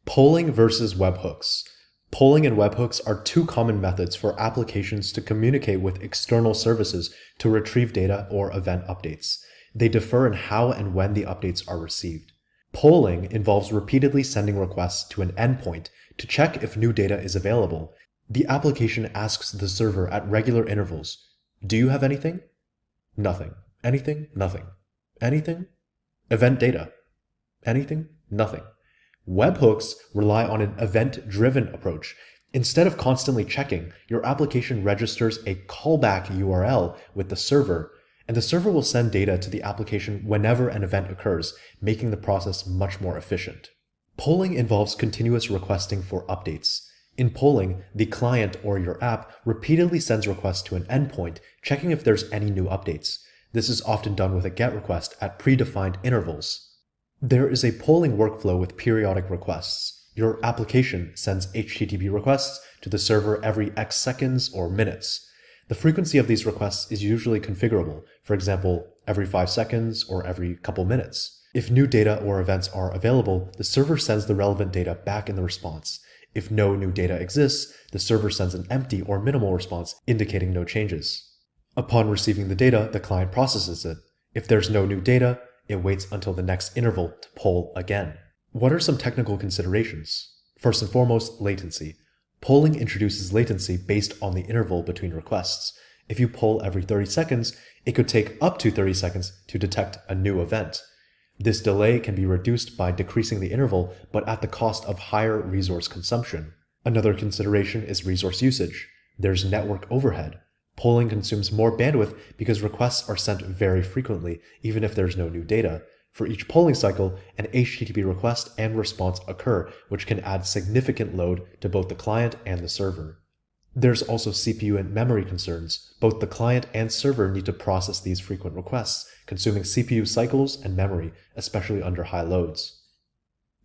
Polling versus webhooks. Polling and webhooks are two common methods for applications to communicate with external services to retrieve data or event updates. They differ in how and when the updates are received. Polling involves repeatedly sending requests to an endpoint to check if new data is available. The application asks the server at regular intervals, "Do you have anything?" Nothing. Anything? Nothing. Anything? Event data. Anything? Nothing. Webhooks rely on an event-driven approach. Instead of constantly checking, your application registers a callback URL with the server, and the server will send data to the application whenever an event occurs, making the process much more efficient. Polling involves continuous requesting for updates. In polling, the client or your app repeatedly sends requests to an endpoint, checking if there's any new updates. This is often done with a GET request at predefined intervals. There is a polling workflow with periodic requests. Your application sends HTTP requests to the server every X seconds or minutes. The frequency of these requests is usually configurable, for example, every 5 seconds or every couple minutes. If new data or events are available, the server sends the relevant data back in the response. If no new data exists, the server sends an empty or minimal response indicating no changes. Upon receiving the data, the client processes it. If there's no new data, it waits until the next interval to poll again. What are some technical considerations? First and foremost, latency. Polling introduces latency based on the interval between requests. If you poll every 30 seconds, it could take up to 30 seconds to detect a new event. This delay can be reduced by decreasing the interval, but at the cost of higher resource consumption. Another consideration is resource usage. There's network overhead. Polling consumes more bandwidth because requests are sent very frequently, even if there's no new data. For each polling cycle, an HTTP request and response occur, which can add significant load to both the client and the server. There's also CPU and memory concerns. Both the client and server need to process these frequent requests, consuming CPU cycles and memory, especially under high loads.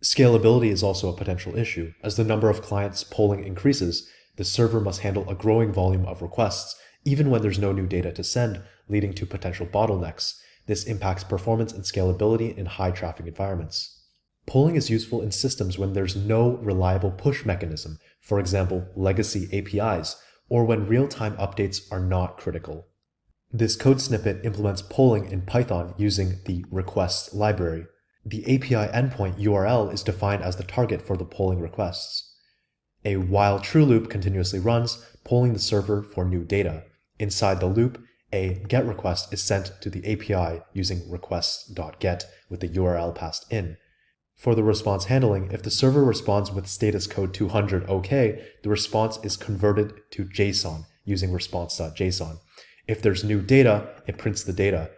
Scalability is also a potential issue. As the number of clients polling increases, the server must handle a growing volume of requests, even when there's no new data to send, leading to potential bottlenecks. This impacts performance and scalability in high-traffic environments. Polling is useful in systems when there's no reliable push mechanism, for example, legacy APIs, or when real-time updates are not critical. This code snippet implements polling in Python using the request library. The API endpoint URL is defined as the target for the polling requests. A while true loop continuously runs, polling the server for new data. Inside the loop, a GET request is sent to the API using requests.get with the URL passed in. For the response handling, if the server responds with status code 200 OK, the response is converted to JSON using response.json. If there's new data, it prints the data.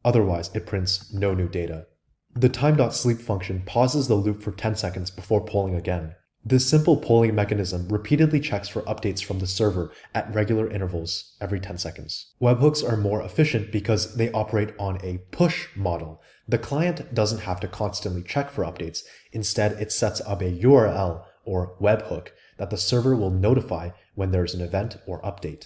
Otherwise, it prints no new data. The time.sleep function pauses the loop for 10 seconds before polling again. This simple polling mechanism repeatedly checks for updates from the server at regular intervals every 10 seconds. Webhooks are more efficient because they operate on a push model. The client doesn't have to constantly check for updates. Instead, it sets up a URL or webhook that the server will notify when there's an event or update.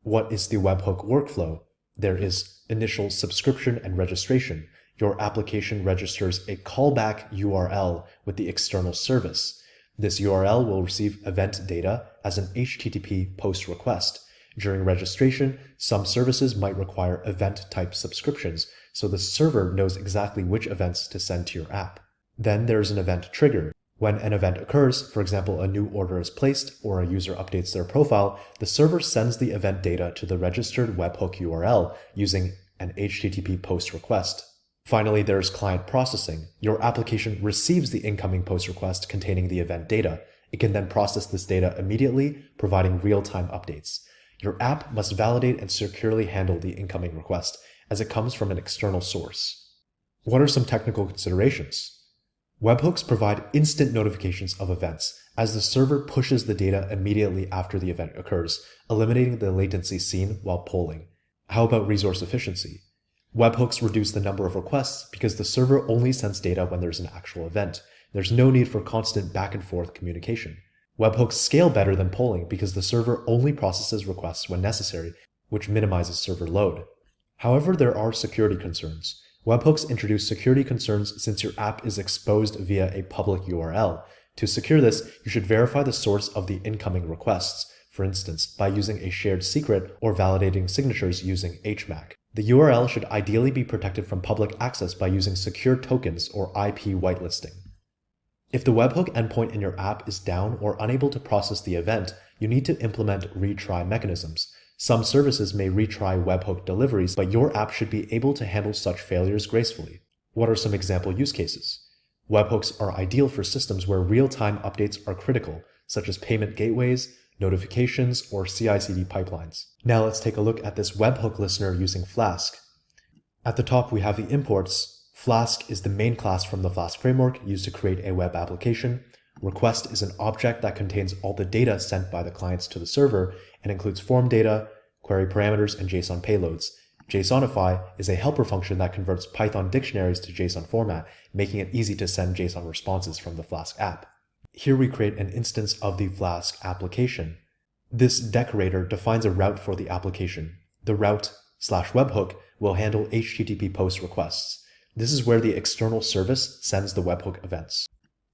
What is the webhook workflow? There is initial subscription and registration. Your application registers a callback URL with the external service. This URL will receive event data as an HTTP post request. During registration, some services might require event-type subscriptions, so the server knows exactly which events to send to your app. Then there's an event trigger. When an event occurs, for example, a new order is placed or a user updates their profile, the server sends the event data to the registered webhook URL using an HTTP post request. Finally, there's client processing. Your application receives the incoming post request containing the event data. It can then process this data immediately, providing real-time updates. Your app must validate and securely handle the incoming request, as it comes from an external source. What are some technical considerations? Webhooks provide instant notifications of events, as the server pushes the data immediately after the event occurs, eliminating the latency seen while polling. How about resource efficiency? Webhooks reduce the number of requests because the server only sends data when there's an actual event. There's no need for constant back and forth communication. Webhooks scale better than polling because the server only processes requests when necessary, which minimizes server load. However, there are security concerns. Webhooks introduce security concerns since your app is exposed via a public URL. To secure this, you should verify the source of the incoming requests, for instance, by using a shared secret or validating signatures using HMAC. The URL should ideally be protected from public access by using secure tokens or IP whitelisting. If the webhook endpoint in your app is down or unable to process the event, you need to implement retry mechanisms. Some services may retry webhook deliveries, but your app should be able to handle such failures gracefully. What are some example use cases? Webhooks are ideal for systems where real-time updates are critical, such as payment gateways, notifications, or CI/CD pipelines. Now let's take a look at this webhook listener using Flask. At the top, we have the imports. Flask is the main class from the Flask framework used to create a web application. Request is an object that contains all the data sent by the clients to the server and includes form data, query parameters, and JSON payloads. JSonify is a helper function that converts Python dictionaries to JSON format, making it easy to send JSON responses from the Flask app. Here we create an instance of the Flask application. This decorator defines a route for the application. The route/webhook will handle HTTP post requests. This is where the external service sends the webhook events.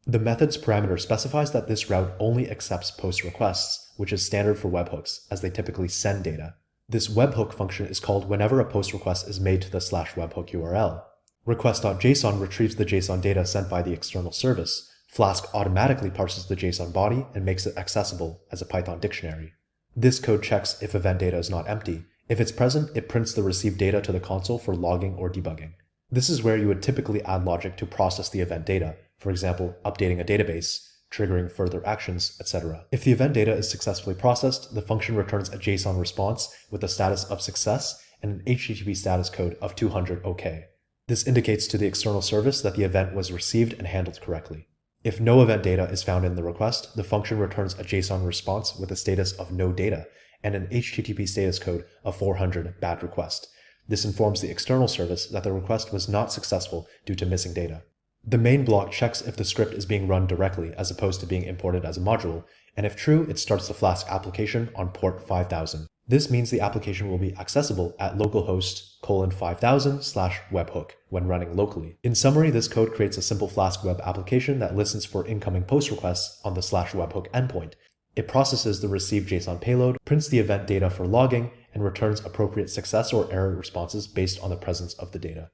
The method's parameter specifies that this route only accepts post requests, which is standard for webhooks, as they typically send data. This webhook function is called whenever a post request is made to the /webhook URL. Request.json retrieves the JSON data sent by the external service. Flask automatically parses the JSON body and makes it accessible as a Python dictionary. This code checks if event data is not empty. If it's present, it prints the received data to the console for logging or debugging. This is where you would typically add logic to process the event data, for example, updating a database, triggering further actions, etc. If the event data is successfully processed, the function returns a JSON response with a status of success and an HTTP status code of 200 OK. This indicates to the external service that the event was received and handled correctly. If no event data is found in the request, the function returns a JSON response with a status of no data and an HTTP status code of 400 bad request. This informs the external service that the request was not successful due to missing data. The main block checks if the script is being run directly as opposed to being imported as a module, and if true, it starts the Flask application on port 5000. This means the application will be accessible at localhost :5000/webhook when running locally. In summary, this code creates a simple Flask web application that listens for incoming post requests on the /webhook endpoint. It processes the received JSON payload, prints the event data for logging, and returns appropriate success or error responses based on the presence of the data.